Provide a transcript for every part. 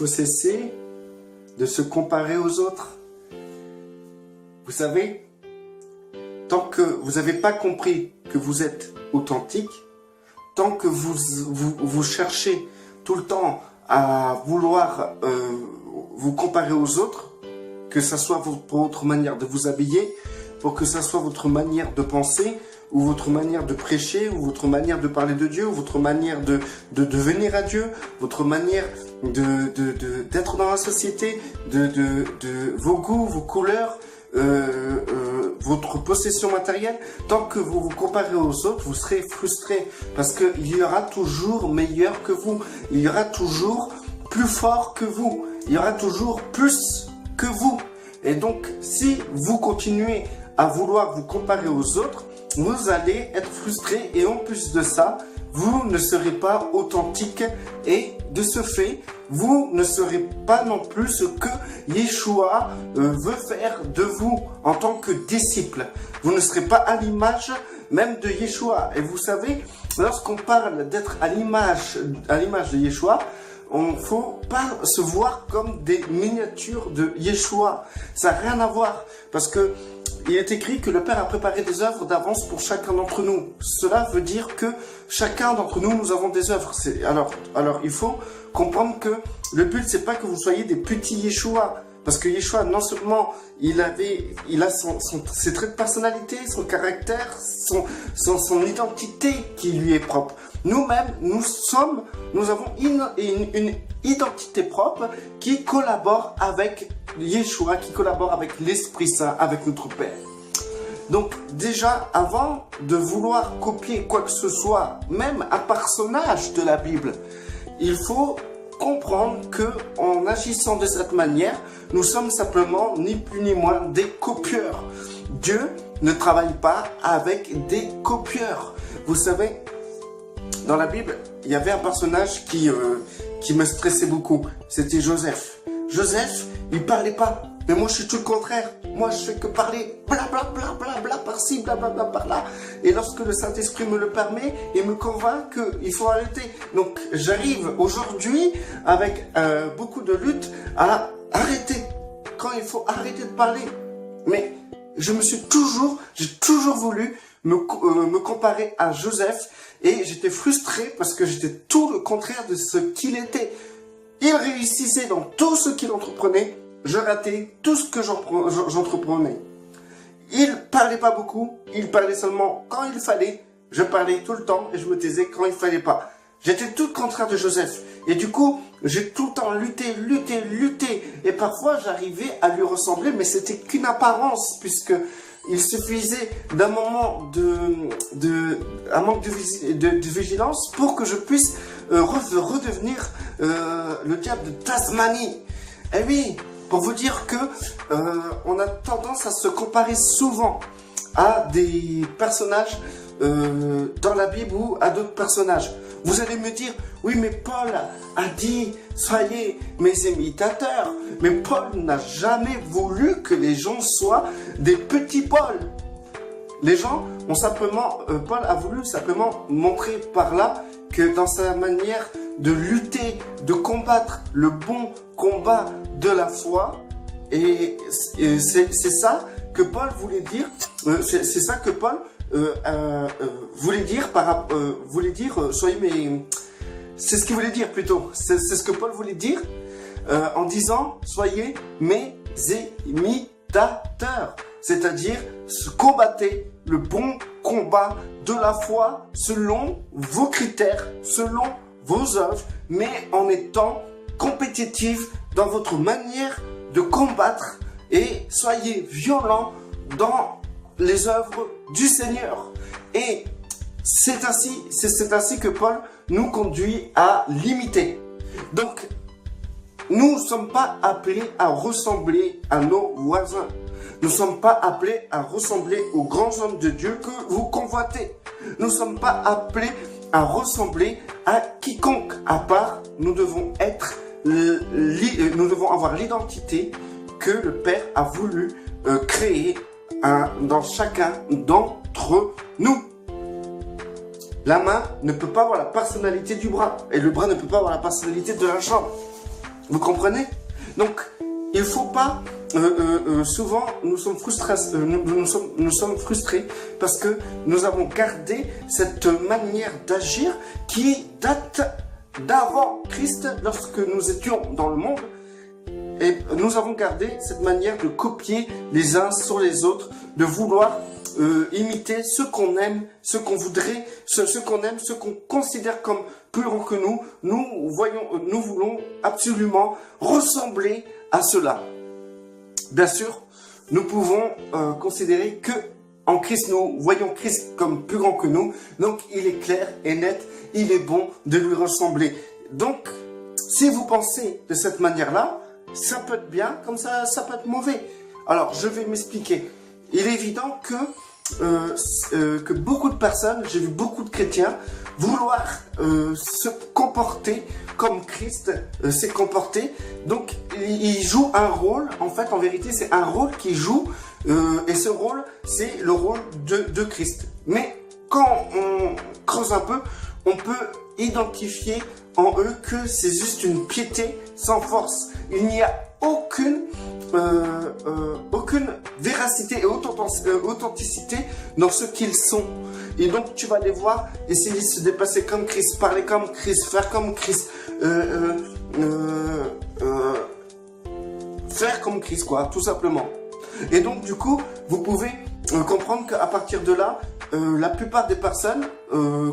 faut cesser de se comparer aux autres. Vous savez, tant que vous n'avez pas compris que vous êtes authentique, tant que vous cherchez tout le temps à vouloir vous comparer aux autres, que ça soit votre manière de vous habiller, pour que ça soit votre manière de penser, ou votre manière de prêcher, ou votre manière de parler de Dieu, ou votre manière de venir à Dieu, votre manière d'être dans la société, vos goûts, vos couleurs, votre possession matérielle. Tant que vous vous comparez aux autres, vous serez frustré, parce qu'il y aura toujours meilleur que vous, il y aura toujours plus fort que vous, il y aura toujours plus que vous. Et donc, si vous continuez à vouloir vous comparer aux autres, vous allez être frustré, et en plus de ça, vous ne serez pas authentique, et de ce fait, vous ne serez pas non plus ce que Yeshua veut faire de vous en tant que disciple. Vous ne serez pas à l'image même de Yeshua. Et vous savez, lorsqu'on parle d'être à l'image de Yeshua, on ne faut pas se voir comme des miniatures de Yeshua. Ça n'a rien à voir, parce que il est écrit que le Père a préparé des œuvres d'avance pour chacun d'entre nous. Cela veut dire que chacun d'entre nous, nous avons des œuvres. Alors, il faut comprendre que le but, c'est pas que vous soyez des petits Yeshua. Parce que Yeshua, non seulement il a ses traits de personnalité, son caractère, son identité qui lui est propre. Nous-mêmes, nous avons une identité propre qui collabore avec Yeshua, qui collabore avec l'Esprit Saint, avec notre Père. Donc déjà, avant de vouloir copier quoi que ce soit, même un personnage de la Bible, il faut comprendre que en agissant de cette manière, nous sommes simplement ni plus ni moins des copieurs. Dieu ne travaille pas avec des copieurs. Vous savez, dans la Bible, il y avait un personnage qui me stressait beaucoup. C'était Joseph. Joseph, il parlait pas. Mais moi, je suis tout le contraire. Moi, je fais que parler bla bla bla bla bla par-ci, bla bla bla par-là. Et lorsque le Saint-Esprit me le permet et me convainc qu'il faut arrêter. Donc, j'arrive aujourd'hui avec beaucoup de lutte à arrêter. Quand il faut arrêter de parler. Mais j'ai toujours voulu me comparer à Joseph. Et j'étais frustré parce que j'étais tout le contraire de ce qu'il était. Il réussissait dans tout ce qu'il entreprenait. Je ratais tout ce que j'entreprenais. Il parlait pas beaucoup. Il parlait seulement quand il fallait. Je parlais tout le temps et je me taisais quand il fallait pas. J'étais tout le contraire de Joseph. Et du coup, j'ai tout le temps lutté. Et parfois, j'arrivais à lui ressembler, mais c'était qu'une apparence, puisque il suffisait d'un moment un manque de vigilance pour que je puisse redevenir le diable de Tasmanie. Eh oui, pour vous dire que on a tendance à se comparer souvent à des personnages dans la Bible ou à d'autres personnages. Vous allez me dire, oui, mais Paul a dit, soyez mes imitateurs. Mais Paul n'a jamais voulu que les gens soient des petits Paul. Les gens ont simplement, Paul a voulu simplement montrer par là que dans sa manière de lutter, de combattre le bon combat de la foi, et c'est ça que Paul voulait dire, c'est ça que Paul voulait dire, soyez mes... C'est ce qu'il voulait dire plutôt, c'est ce que Paul voulait dire en disant, soyez mes imitateurs, c'est-à-dire combattez le bon combat de la foi selon vos critères, selon vos œuvres, mais en étant compétitif dans votre manière de combattre et soyez violents dans les œuvres du Seigneur. Et c'est ainsi que Paul nous conduit à l'imiter. Donc, nous ne sommes pas appelés à ressembler à nos voisins. Nous ne sommes pas appelés à ressembler aux grands hommes de Dieu que vous convoitez. Nous ne sommes pas appelés à ressembler à quiconque. À part, nous devons avoir l'identité que le Père a voulu créer dans chacun d'entre nous. La main ne peut pas avoir la personnalité du bras. Et le bras ne peut pas avoir la personnalité de la jambe. Vous comprenez? Donc, il faut pas... souvent, nous sommes frustrés parce que nous avons gardé cette manière d'agir qui date d'avant Christ, lorsque nous étions dans le monde. Et nous avons gardé cette manière de copier les uns sur les autres, de vouloir imiter ce qu'on aime, ce qu'on voudrait, ce qu'on aime, ce qu'on considère comme plus grand que nous. Nous voulons absolument ressembler à cela. Bien sûr, nous pouvons considérer que en Christ, nous voyons Christ comme plus grand que nous. Donc, il est clair et net, il est bon de lui ressembler. Donc, si vous pensez de cette manière-là, ça peut être bien, comme ça peut être mauvais. Alors, je vais m'expliquer. Il est évident que beaucoup de personnes, j'ai vu beaucoup de chrétiens, vouloir se comporter comme Christ s'est comporté. Donc, il joue un rôle, en fait, en vérité, c'est un rôle qu'il joue, et ce rôle, c'est le rôle de Christ. Mais quand on creuse un peu, on peut identifier en eux que c'est juste une piété sans force. Il n'y a aucune véracité et authenticité dans ce qu'ils sont. Et donc tu vas les voir essayer de se dépasser comme Christ, parler comme Christ, faire comme Christ, faire comme Christ, quoi, tout simplement. Et donc du coup, vous pouvez comprendre qu'à partir de là, la plupart des personnes,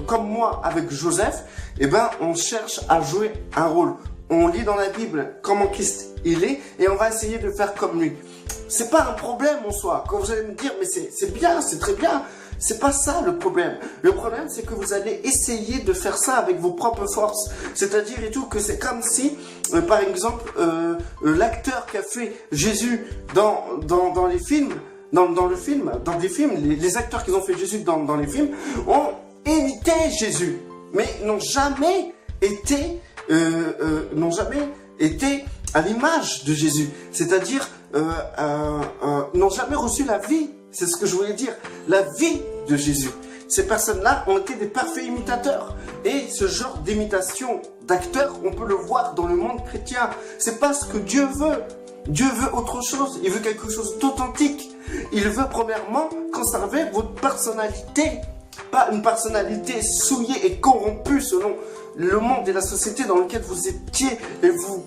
comme moi avec Joseph, eh ben, on cherche à jouer un rôle. On lit dans la Bible comment Christ il est et on va essayer de faire comme lui. C'est pas un problème en soi. Quand vous allez me dire, mais c'est bien, c'est très bien. C'est pas ça le problème. Le problème, c'est que vous allez essayer de faire ça avec vos propres forces. C'est-à-dire et tout que c'est comme si, par exemple, l'acteur qui a fait Jésus dans les films, dans des films, les acteurs qui ont fait Jésus dans les films ont imité Jésus, mais n'ont jamais été à l'image de Jésus. C'est-à-dire, n'ont jamais reçu la vie. C'est ce que je voulais dire. La vie de Jésus. Ces personnes-là ont été des parfaits imitateurs. Et ce genre d'imitation d'acteurs, on peut le voir dans le monde chrétien. C'est pas ce que Dieu veut. Dieu veut autre chose. Il veut quelque chose d'authentique. Il veut premièrement conserver votre personnalité. Pas une personnalité souillée et corrompue selon le monde et la société dans lequel vous étiez et vous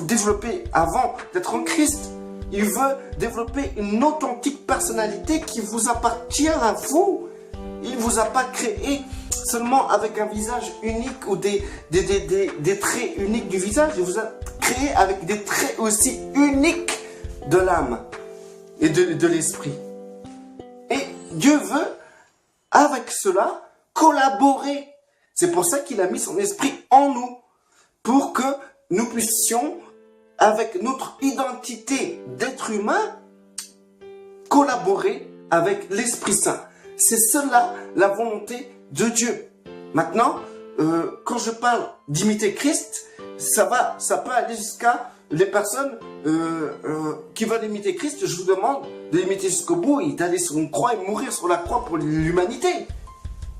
développez avant d'être en Christ. Il veut développer une authentique personnalité qui vous appartient à vous. Il ne vous a pas créé seulement avec un visage unique ou des traits uniques du visage. Il vous a créé avec des traits aussi uniques de l'âme et de l'esprit. Et Dieu veut, avec cela, collaborer. C'est pour ça qu'il a mis son esprit en nous, pour que nous puissions, avec notre identité d'être humain, collaborer avec l'Esprit Saint. C'est cela la volonté de Dieu. Maintenant, quand je parle d'imiter Christ, ça peut aller jusqu'à les personnes qui veulent imiter Christ. Je vous demande de l'imiter jusqu'au bout et d'aller sur une croix et mourir sur la croix pour l'humanité.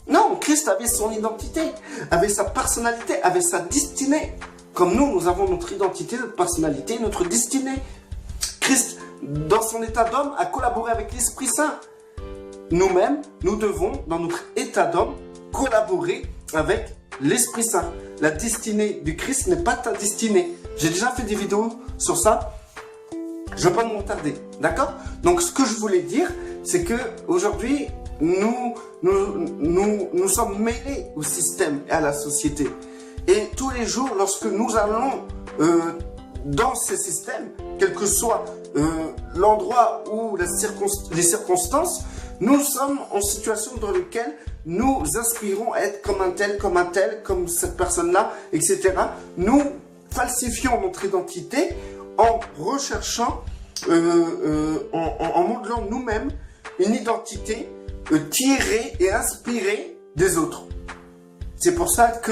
Non, Christ avait son identité, avait sa personnalité, avait sa destinée. Comme nous avons notre identité, notre personnalité, notre destinée. Christ, dans son état d'homme, a collaboré avec l'Esprit Saint. Nous-mêmes, nous devons, dans notre état d'homme, collaborer avec l'Esprit Saint. La destinée du Christ n'est pas ta destinée. J'ai déjà fait des vidéos sur ça. Je ne vais pas m'en tarder. D'accord? Donc, ce que je voulais dire, c'est que aujourd'hui, nous sommes mêlés au système et à la société. Et tous les jours, lorsque nous allons dans ces systèmes, quel que soit l'endroit ou les circonstances, nous sommes en situation dans laquelle nous aspirons à être comme un tel, comme cette personne-là, etc. Nous falsifions notre identité en recherchant, en modelant nous-mêmes une identité tirée et inspirée des autres. C'est pour ça que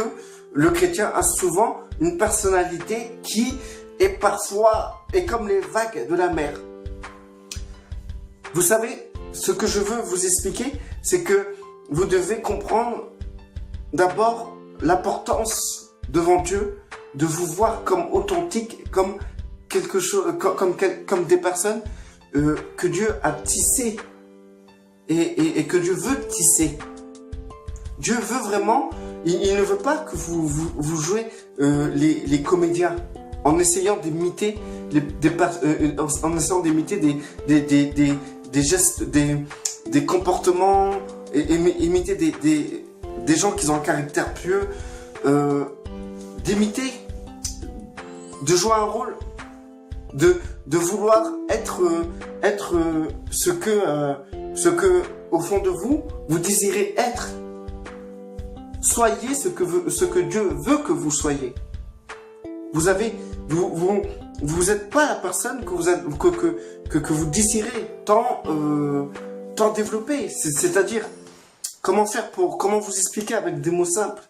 le chrétien a souvent une personnalité qui est parfois comme les vagues de la mer. Vous savez, ce que je veux vous expliquer, c'est que vous devez comprendre d'abord l'importance devant Dieu de vous voir comme authentique, comme quelque chose, comme des personnes que Dieu a tissées et que Dieu veut tisser. Dieu veut vraiment, il ne veut pas que vous jouez les comédiens en essayant d'imiter en essayant d'imiter des gestes, des comportements, imiter des gens qui ont un caractère pieux, d'imiter, de jouer un rôle, de vouloir être ce que au fond de vous désirez être. Soyez ce que Dieu veut que vous soyez. Vous êtes pas la personne que vous désirez tant développer. C'est-à-dire, comment vous expliquer avec des mots simples?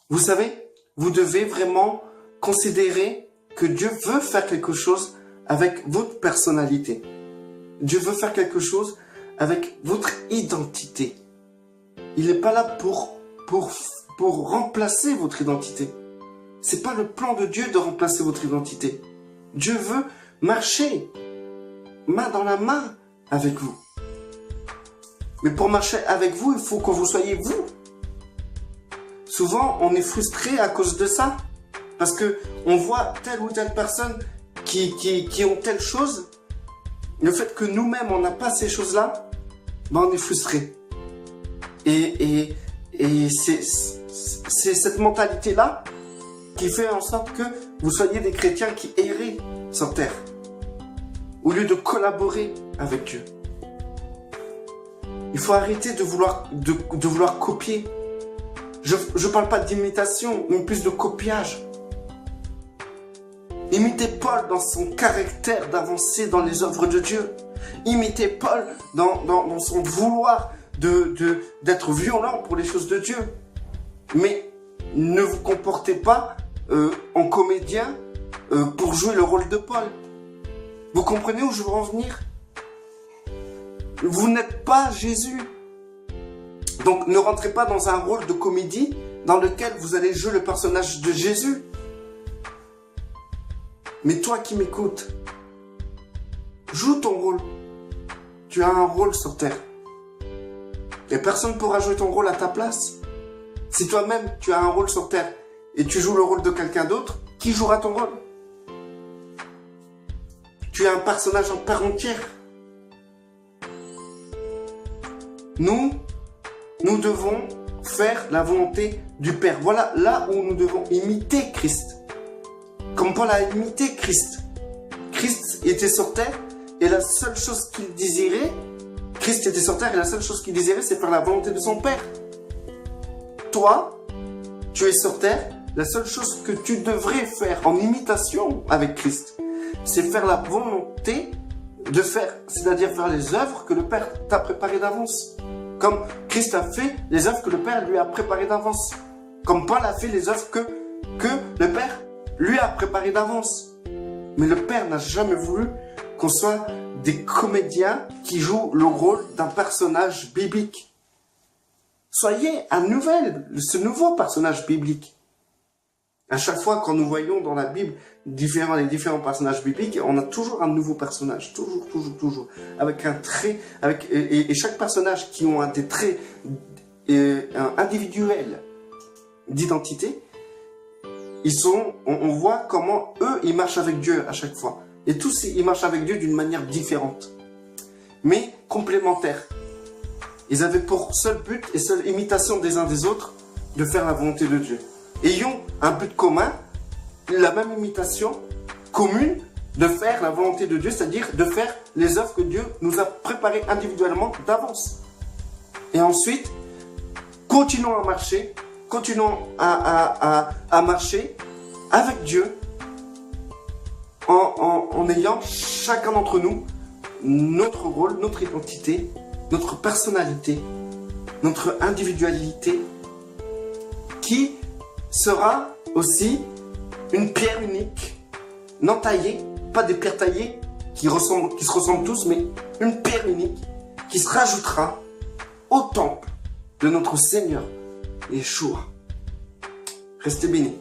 Vous savez, vous devez vraiment considérer que Dieu veut faire quelque chose avec votre personnalité. Dieu veut faire quelque chose avec votre identité. Il n'est pas là pour remplacer votre identité. C'est pas le plan de Dieu de remplacer votre identité. Dieu veut marcher main dans la main avec vous. Mais pour marcher avec vous, il faut que vous soyez vous. Souvent, on est frustré à cause de ça. Parce que on voit telle ou telle personne qui ont telle chose. Le fait que nous-mêmes, on n'a pas ces choses-là, ben on est frustré. Et c'est cette mentalité-là qui fait en sorte que vous soyez des chrétiens qui errez sur terre, au lieu de collaborer avec Dieu. Il faut arrêter de vouloir copier. Je ne parle pas d'imitation, mais plus de copiage. Imitez Paul dans son caractère d'avancer dans les œuvres de Dieu. Imitez Paul dans son vouloir d'être violent pour les choses de Dieu. Mais ne vous comportez pas en comédien pour jouer le rôle de Paul. Vous comprenez où je veux en venir? Vous n'êtes pas Jésus. Donc ne rentrez pas dans un rôle de comédie dans lequel vous allez jouer le personnage de Jésus. Mais toi qui m'écoutes, joue ton rôle. Tu as un rôle sur terre. Et personne ne pourra jouer ton rôle à ta place. Si toi-même tu as un rôle sur terre et tu joues le rôle de quelqu'un d'autre, qui jouera ton rôle? Tu es un personnage en part entière. Nous devons faire la volonté du Père. Voilà là où nous devons imiter Christ. Comme Paul a imité Christ. Christ était sur terre et la seule chose qu'il désirait, Christ était sur terre et la seule chose qu'il désirait, c'est faire la volonté de son Père. Toi, tu es sur terre, la seule chose que tu devrais faire en imitation avec Christ, c'est faire la volonté de faire, c'est-à-dire faire les œuvres que le Père t'a préparées d'avance. Comme Christ a fait les œuvres que le Père lui a préparées d'avance. Comme Paul a fait les œuvres que le Père lui a préparées d'avance. Mais le Père n'a jamais voulu qu'on soit des comédiens qui jouent le rôle d'un personnage biblique. Soyez ce nouveau personnage biblique. À chaque fois quand nous voyons dans la Bible les différents personnages bibliques, on a toujours un nouveau personnage, toujours, avec un trait, et chaque personnage qui ont des traits individuels d'identité, on voit comment eux, ils marchent avec Dieu à chaque fois. Et tous, ils marchent avec Dieu d'une manière différente, mais complémentaire. Ils avaient pour seul but et seule imitation des uns des autres de faire la volonté de Dieu. Ayons un but commun, la même imitation commune de faire la volonté de Dieu, c'est-à-dire de faire les œuvres que Dieu nous a préparées individuellement d'avance. Et ensuite, continuons à marcher, à marcher avec Dieu en ayant chacun d'entre nous notre rôle, notre identité, notre personnalité, notre individualité qui sera aussi une pierre unique, non taillée, pas des pierres taillées qui se ressemblent tous, mais une pierre unique qui se rajoutera au temple de notre Seigneur Yeshua. Restez bénis.